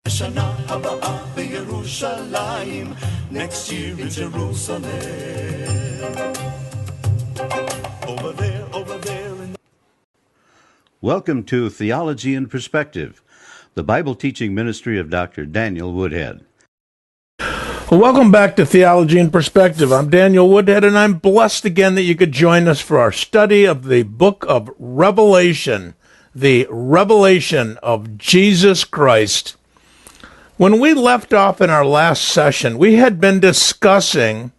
לשנה הבאה בירושלים, next year in Jerusalem. Over there in... Welcome to Theology in Perspective, the Bible teaching ministry of Dr. Daniel Woodhead. Well, welcome back to Theology in Perspective. I'm Daniel Woodhead, and I'm blessed again that you could join us for our study of the book of Revelation, the revelation of Jesus Christ. When we left off in our last session, we had been discussing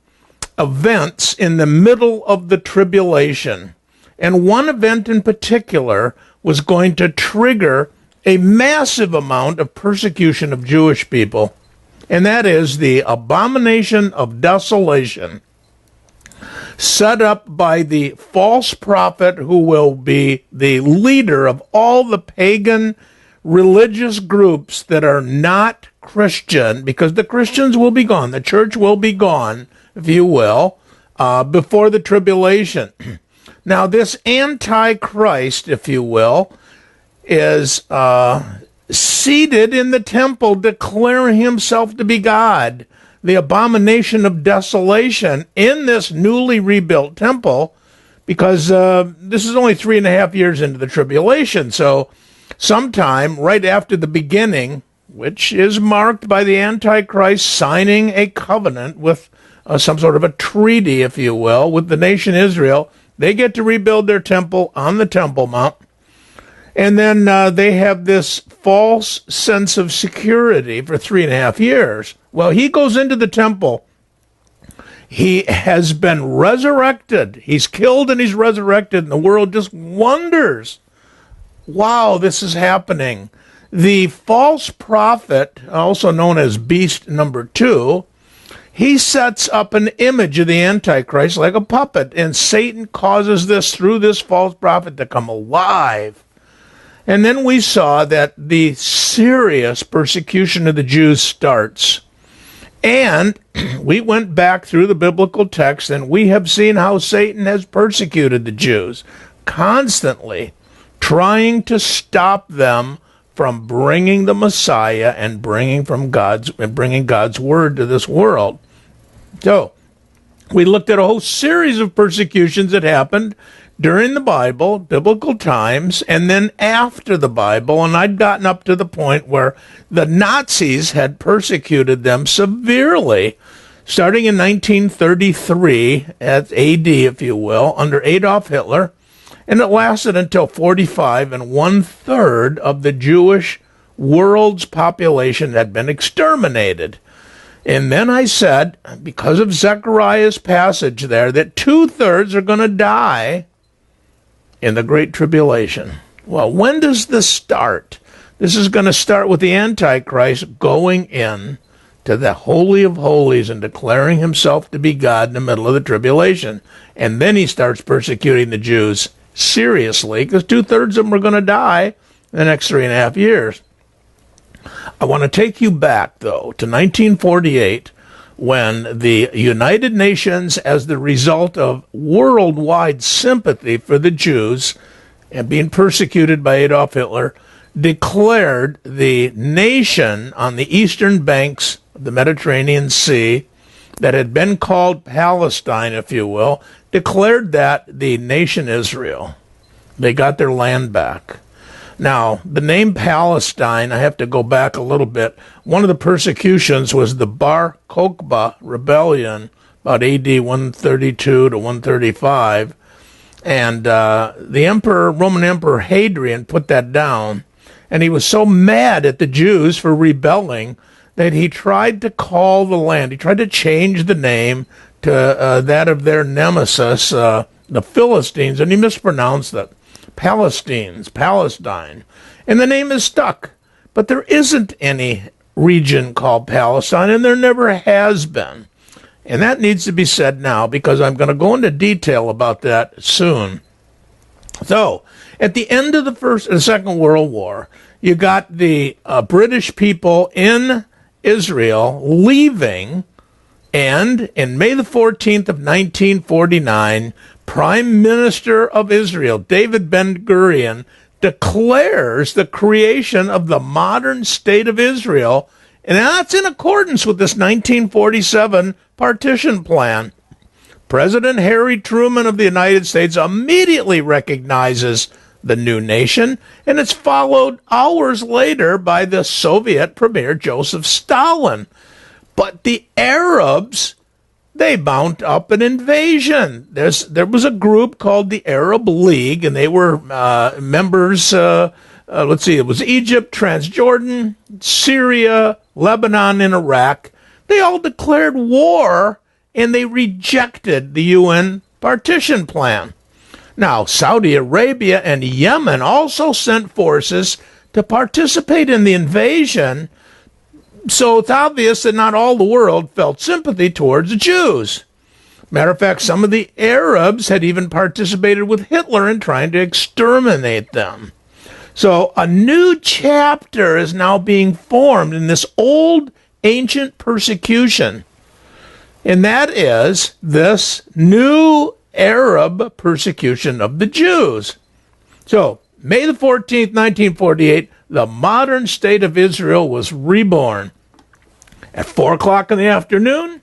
events in the middle of the tribulation, and one event in particular was going to trigger a massive amount of persecution of Jewish people, and that is the abomination of desolation set up by the false prophet who will be the leader of all the pagan religious groups that are not Christian, because the Christians will be gone, the church will be gone, if you will, before the tribulation. Now, this Antichrist, if you will, is seated in the temple, declaring himself to be God. The abomination of desolation in this newly rebuilt temple, because this is only 3.5 years into the tribulation. So sometime right after the beginning, which is marked by the Antichrist signing a covenant with some sort of a treaty, if you will, with the nation Israel, they get to rebuild their temple on the Temple Mount. And then they have this false sense of security for 3.5 years. Well, he goes into the temple. He has been resurrected. He's killed and he's resurrected, and the world just wonders, wow, this is happening. The false prophet, also known as Beast number 2, he sets up an image of the Antichrist like a puppet, and Satan causes this through this false prophet to come alive. And then we saw that the serious persecution of the Jews starts. And we went back through the biblical text, and we have seen how Satan has persecuted the Jews, constantly trying to stop them from bringing the Messiah and bringing God's word to this world. So we looked at a whole series of persecutions that happened during the Bible, biblical times, and then after the Bible, and I'd gotten up to the point where the Nazis had persecuted them severely, starting in 1933, at AD, if you will, under Adolf Hitler, and it lasted until 45, and 1/3 of the Jewish world's population had been exterminated. And then I said, because of Zechariah's passage there, that 2/3 are going to die in the Great Tribulation. Well, when does this start? This is going to start with the Antichrist going in to the Holy of Holies and declaring himself to be God in the middle of the tribulation. And then he starts persecuting the Jews seriously, because 2/3 of them are going to die in the next 3.5 years. I want to take you back, though, to 1948, when the United Nations, as the result of worldwide sympathy for the Jews and being persecuted by Adolf Hitler, declared the nation on the eastern banks of the Mediterranean Sea that had been called Palestine, if you will, declared that the nation Israel. They got their land back. Now, the name Palestine, I have to go back a little bit. One of the persecutions was the Bar Kokhba rebellion, about AD 132 to 135. And the Roman Emperor Hadrian put that down. And he was so mad at the Jews for rebelling that he tried to call the land, he tried to change the name to that of their nemesis, the Philistines, and he mispronounced it. Palestine, and the name is stuck. But there isn't any region called Palestine, and there never has been. And that needs to be said now, because I'm going to go into detail about that soon. So, at the end of the Second World War, you got the British people in Israel leaving, and in May the 14th of 1949, Prime Minister of Israel, David Ben-Gurion, declares the creation of the modern state of Israel, and that's in accordance with this 1947 partition plan. President Harry Truman of the United States immediately recognizes the new nation, and it's followed hours later by the Soviet Premier Joseph Stalin. But the Arabs, they mount up an invasion. There was a group called the Arab League, and they were members, it was Egypt, Transjordan, Syria, Lebanon, and Iraq. They all declared war, and they rejected the UN partition plan. Now, Saudi Arabia and Yemen also sent forces to participate in the invasion, so it's obvious that not all the world felt sympathy towards the Jews. Matter of fact, some of the Arabs had even participated with Hitler in trying to exterminate them. So a new chapter is now being formed in this old, ancient persecution, and that is this new Arab persecution of the Jews. So, May the 14th, 1948, the modern state of Israel was reborn. At 4 o'clock in the afternoon,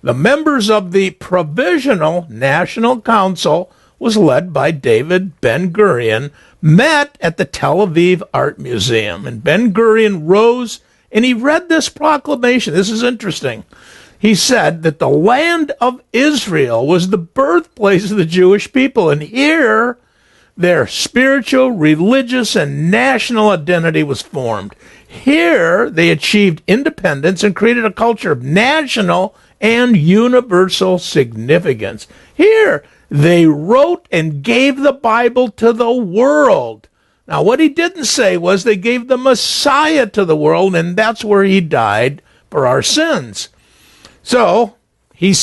the members of the Provisional National Council, was led by David Ben-Gurion, met at the Tel Aviv Art Museum. And Ben-Gurion rose and he read this proclamation. This is interesting. He said that the land of Israel was the birthplace of the Jewish people, and here their spiritual, religious, and national identity was formed. Here they achieved independence and created a culture of national and universal significance. Here they wrote and gave the Bible to the world. Now, what he didn't say was they gave the Messiah to the world, and that's where he died for our sins. So, he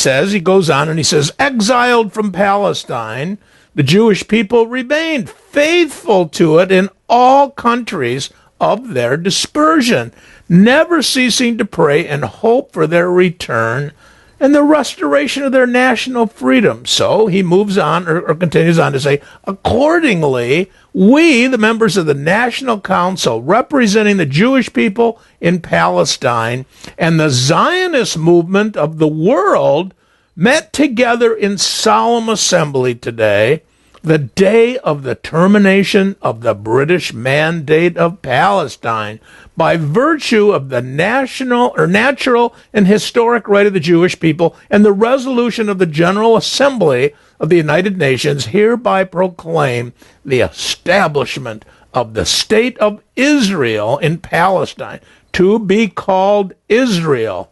goes on and he says, exiled from Palestine, the Jewish people remained faithful to it in all countries of their dispersion, never ceasing to pray and hope for their return and the restoration of their national freedom. So he moves on or continues on to say, accordingly, we, the members of the National Council representing the Jewish people in Palestine and the Zionist movement of the world, met together in solemn assembly today, the day of the termination of the British Mandate of Palestine, by virtue of the natural and historic right of the Jewish people and the resolution of the General Assembly of the United Nations, hereby proclaim the establishment of the State of Israel in Palestine, to be called Israel.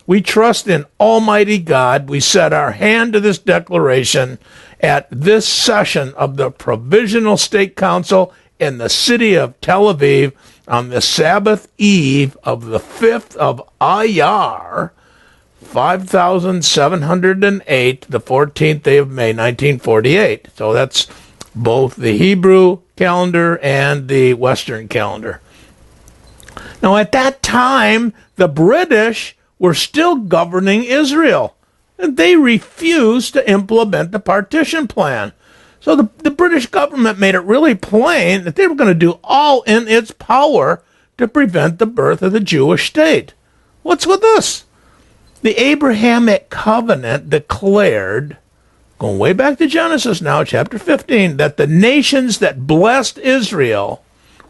We trust in Almighty God. We set our hand to this declaration at this session of the Provisional State Council in the city of Tel Aviv on the Sabbath eve of the 5th of Iyar, 5708, the 14th day of May, 1948. So that's both the Hebrew calendar and the Western calendar. Now, at that time, the British were still governing Israel, and they refused to implement the partition plan. So the British government made it really plain that they were going to do all in its power to prevent the birth of the Jewish state. What's with this? The Abrahamic covenant declared, going way back to Genesis now, chapter 15, that the nations that blessed Israel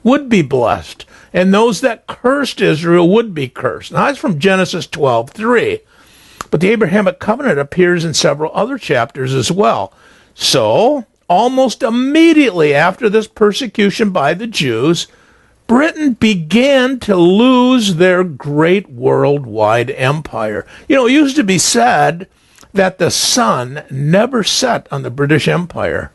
would be blessed, and those that cursed Israel would be cursed. Now, that's from Genesis 12:3. But the Abrahamic covenant appears in several other chapters as well. So, almost immediately after this persecution by the Jews, Britain began to lose their great worldwide empire. You know, it used to be said that the sun never set on the British Empire.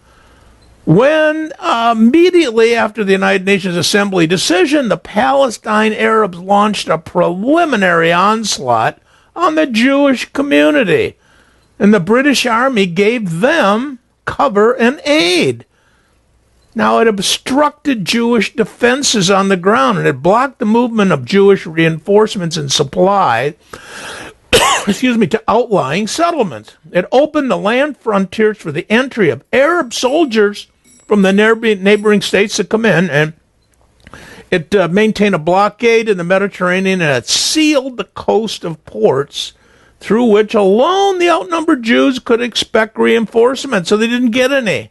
When immediately after the United Nations Assembly decision, the Palestine Arabs launched a preliminary onslaught on the Jewish community, and the British Army gave them cover and aid. Now, it obstructed Jewish defenses on the ground, and it blocked the movement of Jewish reinforcements and supply, to outlying settlements. It opened the land frontiers for the entry of Arab soldiers from the neighboring states to come in, and it maintained a blockade in the Mediterranean, and it sealed the coast of ports through which alone the outnumbered Jews could expect reinforcements, so they didn't get any.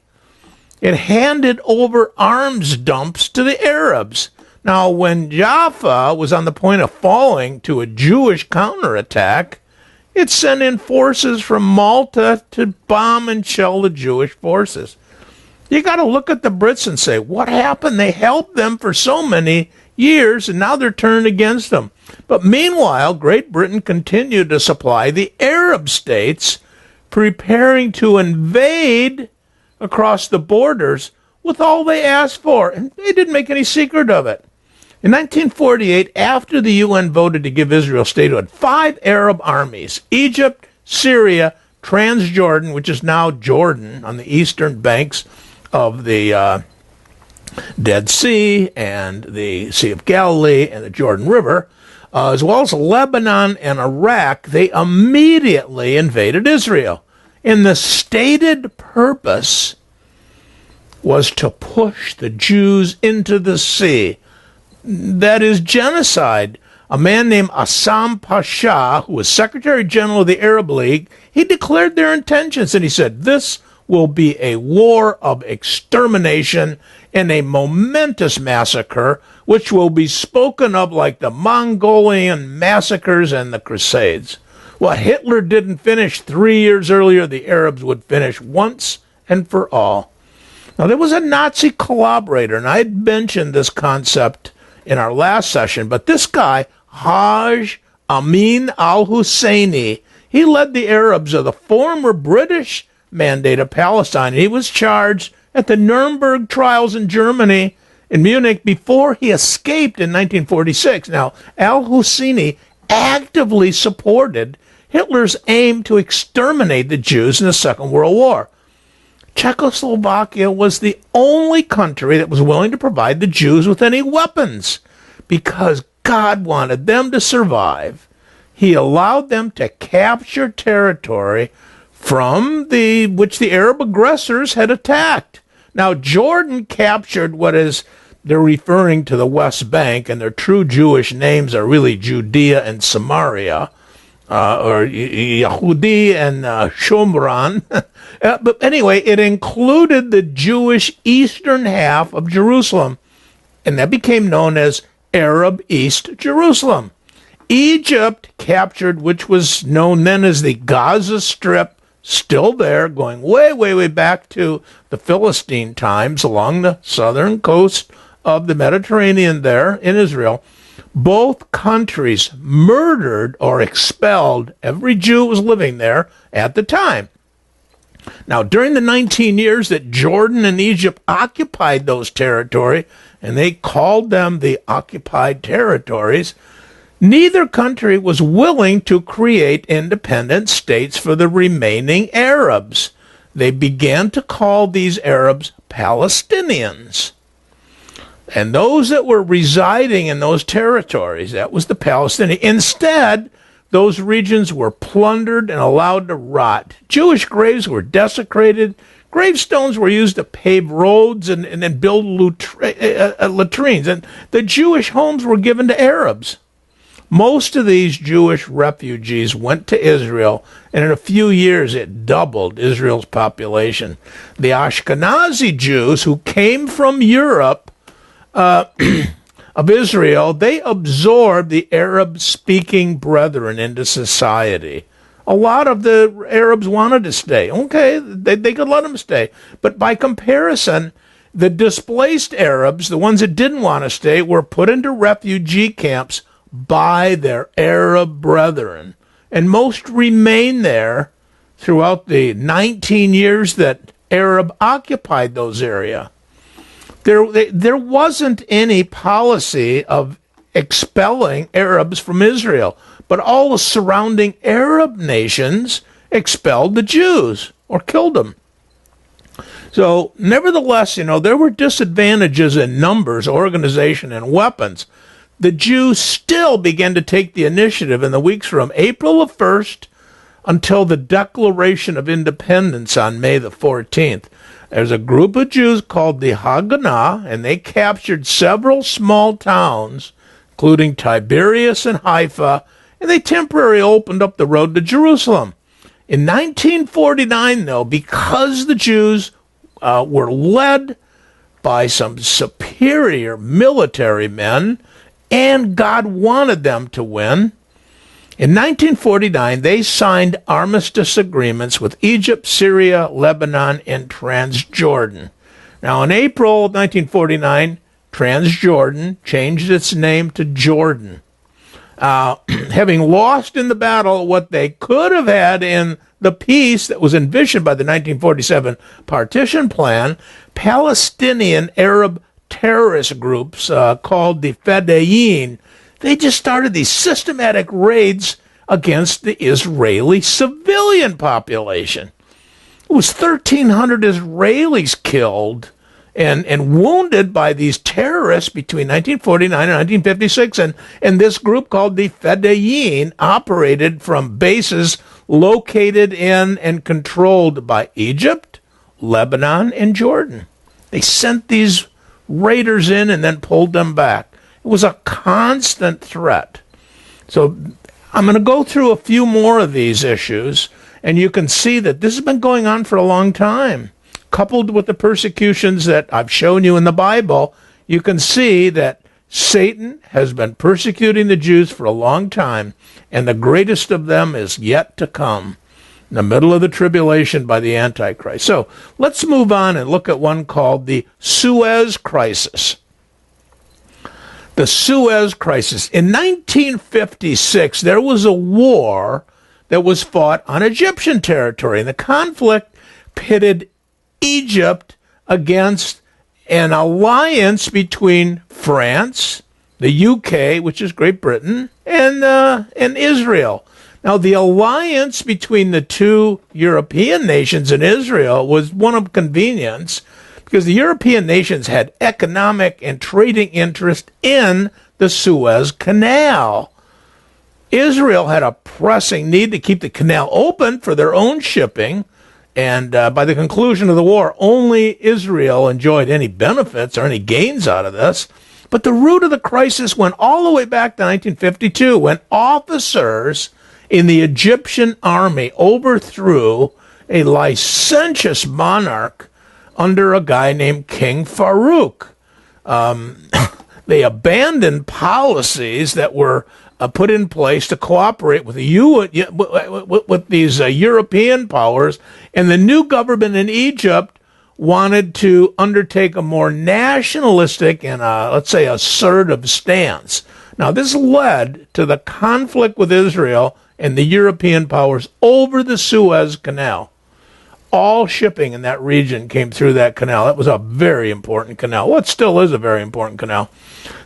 It handed over arms dumps to the Arabs. Now, when Jaffa was on the point of falling to a Jewish counterattack, it sent in forces from Malta to bomb and shell the Jewish forces. You got to look at the Brits and say, what happened? They helped them for so many years, and now they're turned against them. But meanwhile, Great Britain continued to supply the Arab states, preparing to invade across the borders with all they asked for, and they didn't make any secret of it. In 1948, after the UN voted to give Israel statehood, 5 Arab armies, Egypt, Syria, Transjordan, which is now Jordan on the eastern banks of the Dead Sea and the Sea of Galilee and the Jordan River, as well as Lebanon and Iraq, they immediately invaded Israel. And the stated purpose was to push the Jews into the sea. That is genocide. A man named Assam Pasha, who was Secretary General of the Arab League, he declared their intentions, and he said, this will be a war of extermination and a momentous massacre, which will be spoken of like the Mongolian massacres and the Crusades. What Hitler didn't finish 3 years earlier, the Arabs would finish once and for all. Now, there was a Nazi collaborator, and I had mentioned this concept in our last session, but this guy, Haj Amin al-Husseini, he led the Arabs of the former British Mandate of Palestine. He was charged at the Nuremberg trials in Germany, in Munich, before he escaped in 1946. Now, al-Husseini actively supported Hitler's aim to exterminate the Jews in the Second World War. Czechoslovakia was the only country that was willing to provide the Jews with any weapons because God wanted them to survive. He allowed them to capture territory from which the Arab aggressors had attacked. Now, Jordan captured they're referring to the West Bank, and their true Jewish names are really Judea and Samaria, or Yehudi and Shomron. But anyway, it included the Jewish eastern half of Jerusalem, and that became known as Arab East Jerusalem. Egypt captured, which was known then as the Gaza Strip, still there, going way, way, way back to the Philistine times along the southern coast of the Mediterranean there in Israel. Both countries murdered or expelled every Jew who was living there at the time. Now, during the 19 years that Jordan and Egypt occupied those territories, and they called them the occupied territories, neither country was willing to create independent states for the remaining Arabs. They began to call these Arabs Palestinians. And those that were residing in those territories, that was the Palestinians. Instead, those regions were plundered and allowed to rot. Jewish graves were desecrated. Gravestones were used to pave roads and build latrines. And the Jewish homes were given to Arabs. Most of these Jewish refugees went to Israel, and in a few years it doubled Israel's population. The Ashkenazi Jews who came from Europe of Israel, they absorbed the Arab-speaking brethren into society. A lot of the Arabs wanted to stay. Okay, they could let them stay. But by comparison, the displaced Arabs, the ones that didn't want to stay, were put into refugee camps by their Arab brethren. And most remained there throughout the 19 years that Arab occupied those areas. There wasn't any policy of expelling Arabs from Israel, but all the surrounding Arab nations expelled the Jews or killed them. So, nevertheless, there were disadvantages in numbers, organization, and weapons. The Jews still began to take the initiative in the weeks from April the 1st until the Declaration of Independence on May the 14th. There's a group of Jews called the Haganah, and they captured several small towns, including Tiberias and Haifa, and they temporarily opened up the road to Jerusalem. In 1949, though, because the Jews were led by some superior military men, and God wanted them to win, in 1949, they signed armistice agreements with Egypt, Syria, Lebanon, and Transjordan. Now, in April of 1949, Transjordan changed its name to Jordan. Having lost in the battle what they could have had in the peace that was envisioned by the 1947 partition plan, Palestinian Arab terrorist groups called the Fedayeen, they just started these systematic raids against the Israeli civilian population. It was 1,300 Israelis killed and wounded by these terrorists between 1949 and 1956, and this group called the Fedayeen operated from bases located in and controlled by Egypt, Lebanon, and Jordan. They sent these raiders in and then pulled them back. It was a constant threat. So I'm going to go through a few more of these issues, and you can see that this has been going on for a long time. Coupled with the persecutions that I've shown you in the Bible, you can see that Satan has been persecuting the Jews for a long time, and the greatest of them is yet to come, in the middle of the tribulation by the Antichrist. So let's move on and look at one called the Suez Crisis. The Suez Crisis. In 1956, there was a war that was fought on Egyptian territory, and the conflict pitted Egypt against an alliance between France, the UK, which is Great Britain, and Israel. Now, the alliance between the two European nations and Israel was one of convenience, because the European nations had economic and trading interest in the Suez Canal. Israel had a pressing need to keep the canal open for their own shipping, and by the conclusion of the war, only Israel enjoyed any benefits or any gains out of this. But the root of the crisis went all the way back to 1952, when officers in the Egyptian army overthrew a licentious monarch under a guy named King Farouk. They abandoned policies that were put in place to cooperate with these European powers, and the new government in Egypt wanted to undertake a more nationalistic and, let's say, assertive stance. Now, this led to the conflict with Israel and the European powers over the Suez Canal. All shipping in that region came through that canal. That was a very important canal. Well, it still is a very important canal.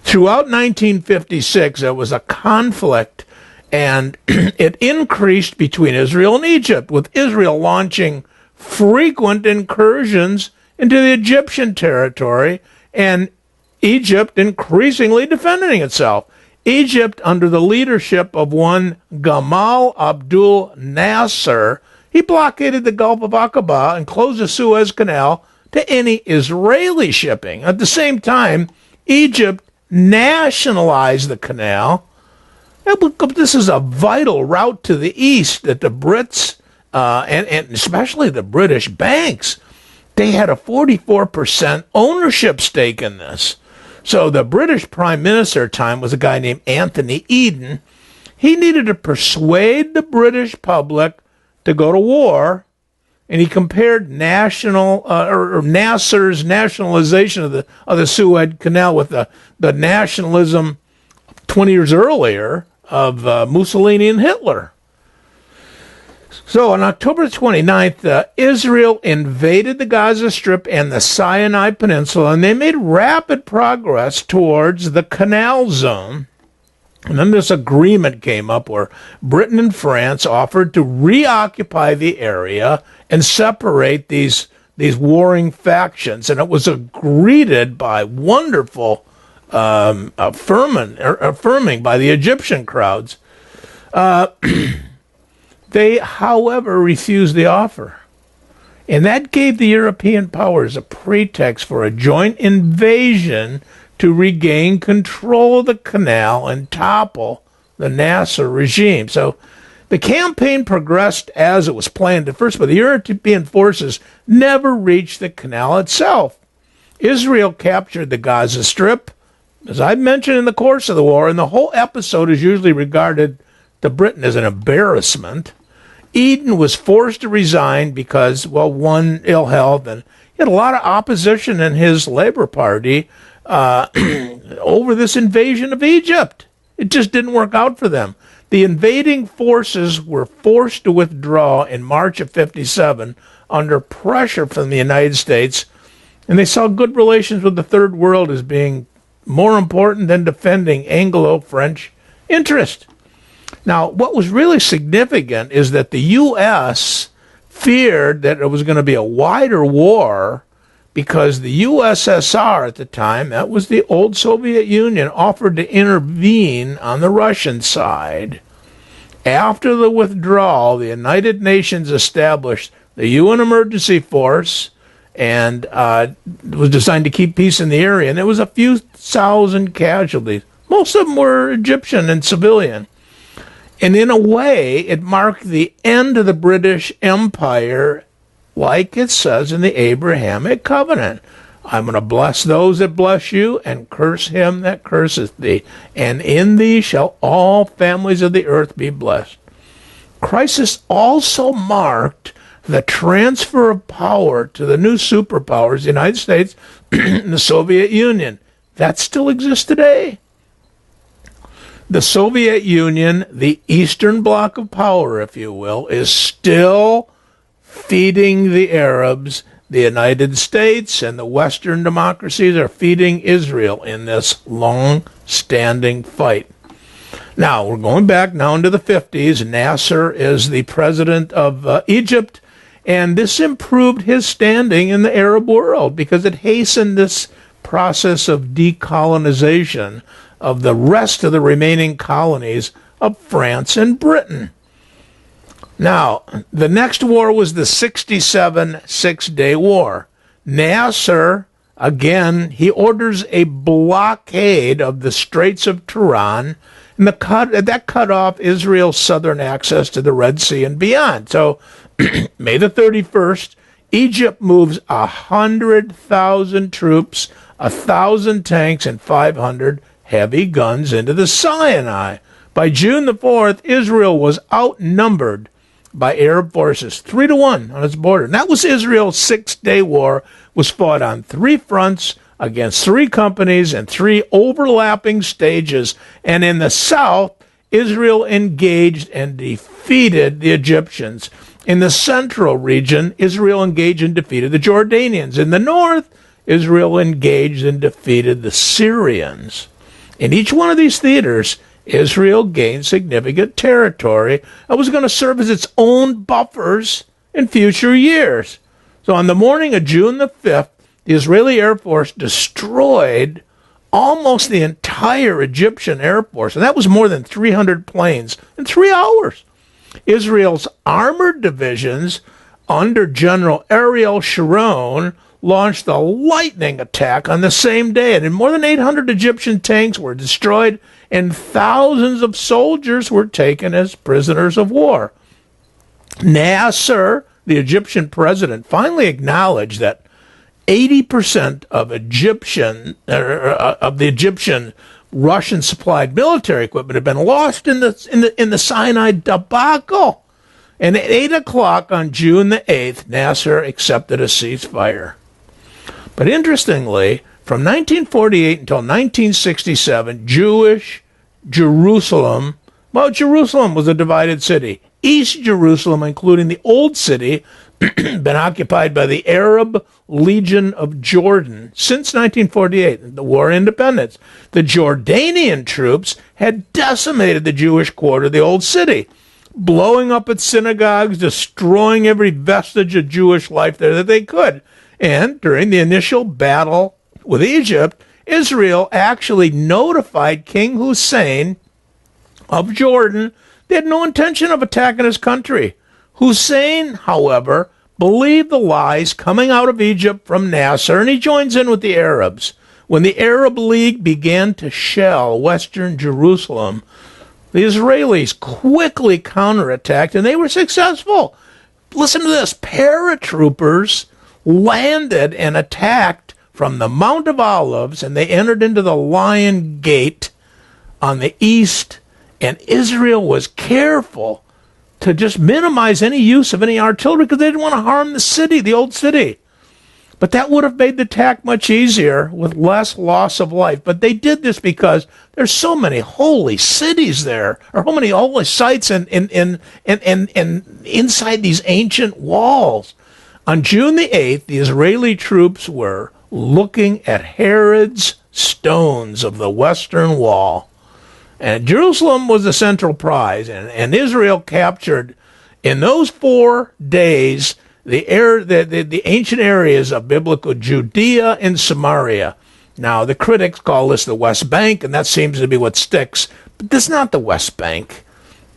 Throughout 1956, there was a conflict, and it increased between Israel and Egypt, with Israel launching frequent incursions into the Egyptian territory, and Egypt increasingly defending itself. Egypt, under the leadership of one Gamal Abdul Nasser, he blockaded the Gulf of Aqaba and closed the Suez Canal to any Israeli shipping. At the same time, Egypt nationalized the canal. This is a vital route to the east that the Brits, and especially the British banks, they had a 44% ownership stake in this. So the British Prime Minister at the time was a guy named Anthony Eden. He needed to persuade the British public to go to war, and he compared Nasser's nationalization of the Suez Canal with the nationalism 20 years earlier of Mussolini and Hitler. So on October 29th, Israel invaded the Gaza Strip and the Sinai Peninsula, and they made rapid progress towards the Canal Zone. And then this agreement came up where Britain and France offered to reoccupy the area and separate these warring factions. And it was greeted by wonderful affirming by the Egyptian crowds. They, however, refused the offer. And that gave the European powers a pretext for a joint invasion to regain control of the canal and topple the Nasser regime. So the campaign progressed as it was planned at first, but the European forces never reached the canal itself. Israel captured the Gaza Strip, as I've mentioned in the course of the war, and the whole episode is usually regarded to Britain as an embarrassment. Eden was forced to resign because, well, one, ill health, and he had a lot of opposition in his Labour Party over this invasion of Egypt. It just didn't work out for them. The invading forces were forced to withdraw in March of 57 under pressure from the United States, and they saw good relations with the Third World as being more important than defending Anglo-French interest. Now, what was really significant is that the U.S. feared that it was going to be a wider war because the USSR at the time, that was the old Soviet Union, offered to intervene on the Russian side. After the withdrawal, the United Nations established the UN Emergency Force, and it was designed to keep peace in the area, and there was a few thousand casualties. Most of them were Egyptian and civilian. And in a way, it marked the end of the British Empire, like it says in the Abrahamic Covenant. I'm going to bless those that bless you and curse him that curseth thee. And in thee shall all families of the earth be blessed. Crisis also marked the transfer of power to the new superpowers, the United States and the Soviet Union. That still exists today. The Soviet Union, the Eastern Bloc of power, if you will, is still feeding the Arabs. The United States and the Western democracies are feeding Israel in this long-standing fight. Now, we're going back now into the 50s. Nasser is the president of Egypt, and this improved his standing in the Arab world because it hastened this process of decolonization of the rest of the remaining colonies of France and Britain. Now, the next war was the 67 Six-Day War. Nasser, again, he orders a blockade of the Straits of Tiran, and that cut off Israel's southern access to the Red Sea and beyond. So, May the 31st, Egypt moves 100,000 troops, 1,000 tanks, and 500 heavy guns into the Sinai. By June the 4th, Israel was outnumbered by Arab forces, 3-1 on its border. And that was Israel's Six-Day War, was fought on 3 fronts against 3 companies and 3 overlapping stages. And in the south, Israel engaged and defeated the Egyptians. In the central region, Israel engaged and defeated the Jordanians. In the north, Israel engaged and defeated the Syrians. In each one of these theaters, Israel gained significant territory and was going to serve as its own buffers in future years. So on the morning of June the 5th, the Israeli Air Force destroyed almost the entire Egyptian Air Force, and that was more than 300 planes in 3 hours. Israel's armored divisions under General Ariel Sharon launched a lightning attack on the same day, and more than 800 Egyptian tanks were destroyed, and thousands of soldiers were taken as prisoners of war. Nasser, the Egyptian president, finally acknowledged that 80% of the Egyptian Russian-supplied military equipment had been lost in the Sinai debacle. And at 8 o'clock on June the 8th, Nasser accepted a ceasefire. But interestingly, from 1948 until 1967, Jewish Jerusalem, well, Jerusalem was a divided city. East Jerusalem, including the Old City, been occupied by the Arab Legion of Jordan since 1948, the War of Independence. The Jordanian troops had decimated the Jewish quarter of the Old City, blowing up its synagogues, destroying every vestige of Jewish life there that they could. And during the initial battle with Egypt, Israel actually notified King Hussein of Jordan they had no intention of attacking his country. Hussein, however, believed the lies coming out of Egypt from Nasser, and he joins in with the Arabs. When the Arab League began to shell western Jerusalem, the Israelis quickly counterattacked, and they were successful. Listen to this. Paratroopers landed and attacked from the Mount of Olives, and they entered into the Lion Gate on the east, and Israel was careful to just minimize any use of any artillery because they didn't want to harm the city, the old city. But that would have made the attack much easier with less loss of life. But they did this because there's so many holy cities there, or so many holy sites and inside these ancient walls. On June the 8th, the Israeli troops were looking at Herod's stones of the Western Wall. And Jerusalem was the central prize, and Israel captured, in those 4 days, the ancient areas of biblical Judea and Samaria. Now, the critics call this the West Bank, and that seems to be what sticks. But this is not the West Bank.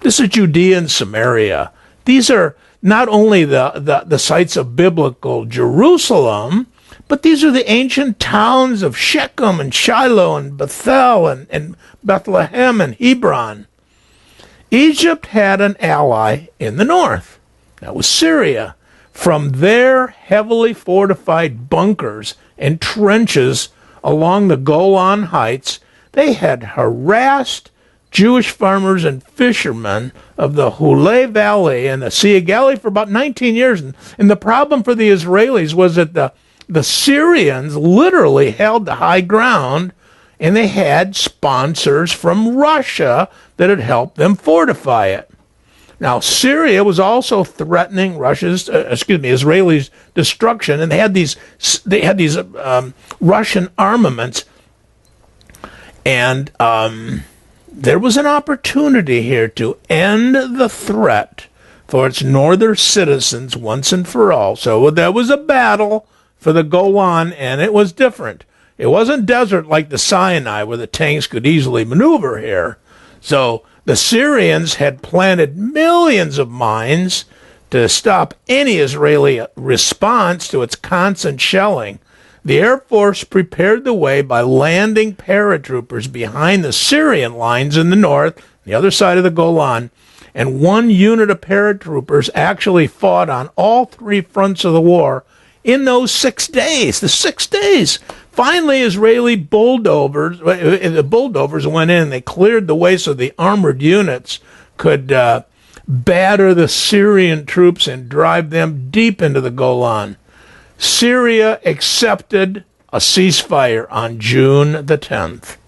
This is Judea and Samaria. These are not only the sites of biblical Jerusalem, but these are the ancient towns of Shechem and Shiloh and Bethel and Bethlehem and Hebron. Egypt had an ally in the north. That was Syria. From their heavily fortified bunkers and trenches along the Golan Heights, they had harassed Jewish farmers and fishermen of the Hule Valley and the Sea of Galilee for about 19 years. And the problem for the Israelis was that the Syrians literally held the high ground, and they had sponsors from Russia that had helped them fortify it. Now, Syria was also threatening Israelis' destruction, and they had these Russian armaments, and there was an opportunity here to end the threat for its northern citizens once and for all. So there was a battle for the Golan, and it was different. It wasn't desert like the Sinai where the tanks could easily maneuver here. So the Syrians had planted millions of mines to stop any Israeli response to its constant shelling. The Air Force prepared the way by landing paratroopers behind the Syrian lines in the north, the other side of the Golan, and one unit of paratroopers actually fought on all 3 fronts of the war in those 6 days. The 6 days. Finally, Israeli bulldozers went in. They cleared the way so the armored units could batter the Syrian troops and drive them deep into the Golan. Syria accepted a ceasefire on June the 10th.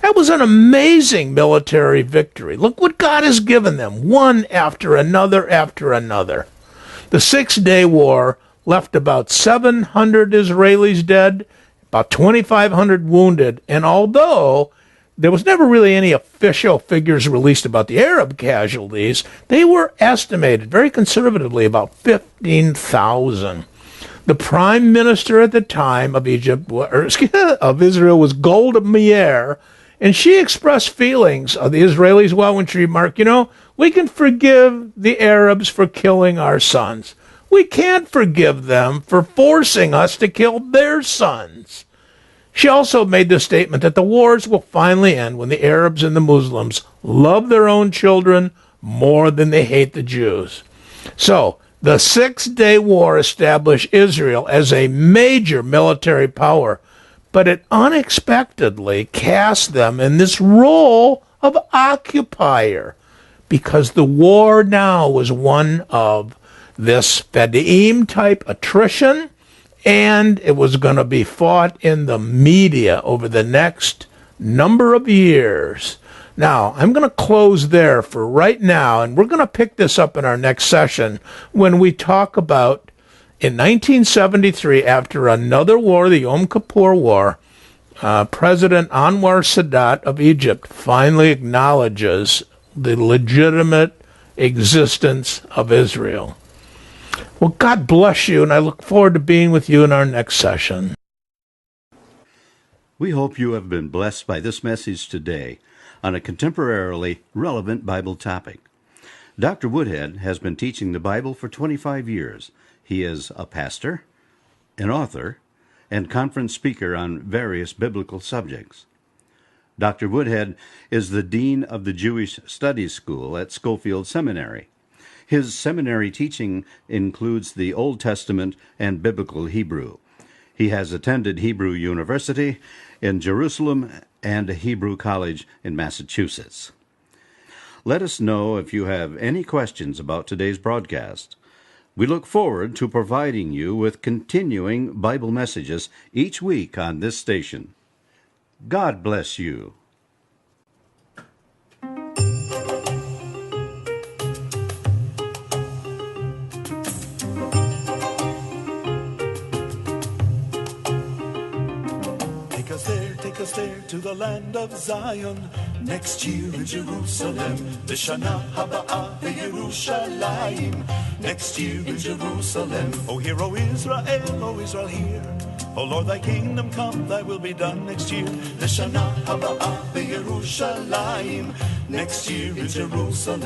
That was an amazing military victory. Look what God has given them, one after another after another. The 6-day war left about 700 Israelis dead, about 2,500 wounded, and although there was never really any official figures released about the Arab casualties, they were estimated very conservatively about 15,000. The prime minister at the time of of Israel was Golda Meir, and she expressed feelings of the Israelis well when she remarked, we can forgive the Arabs for killing our sons. We can't forgive them for forcing us to kill their sons. She also made the statement that the wars will finally end when the Arabs and the Muslims love their own children more than they hate the Jews. So, the 6-day war established Israel as a major military power, but it unexpectedly cast them in this role of occupier, because the war now was one of this Fedayim-type attrition, and it was going to be fought in the media over the next number of years. Now, I'm going to close there for right now, and we're going to pick this up in our next session when we talk about, in 1973, after another war, the Yom Kippur War, President Anwar Sadat of Egypt finally acknowledges the legitimate existence of Israel. Well, God bless you, and I look forward to being with you in our next session. We hope you have been blessed by this message today on a contemporarily relevant Bible topic. Dr. Woodhead has been teaching the Bible for 25 years. He is a pastor, an author, and conference speaker on various biblical subjects. Dr. Woodhead is the Dean of the Jewish Studies School at Schofield Seminary. His seminary teaching includes the Old Testament and Biblical Hebrew. He has attended Hebrew University in Jerusalem and Hebrew College in Massachusetts. Let us know if you have any questions about today's broadcast. We look forward to providing you with continuing Bible messages each week on this station. God bless you. Take us there to the land of Zion, next year in Jerusalem. L'Shana Haba'ah Yerushalayim, next year in Jerusalem. O hear, O Israel, hear. O Lord, thy kingdom come, thy will be done next year. L'Shana Haba'ah Yerushalayim, next year in Jerusalem.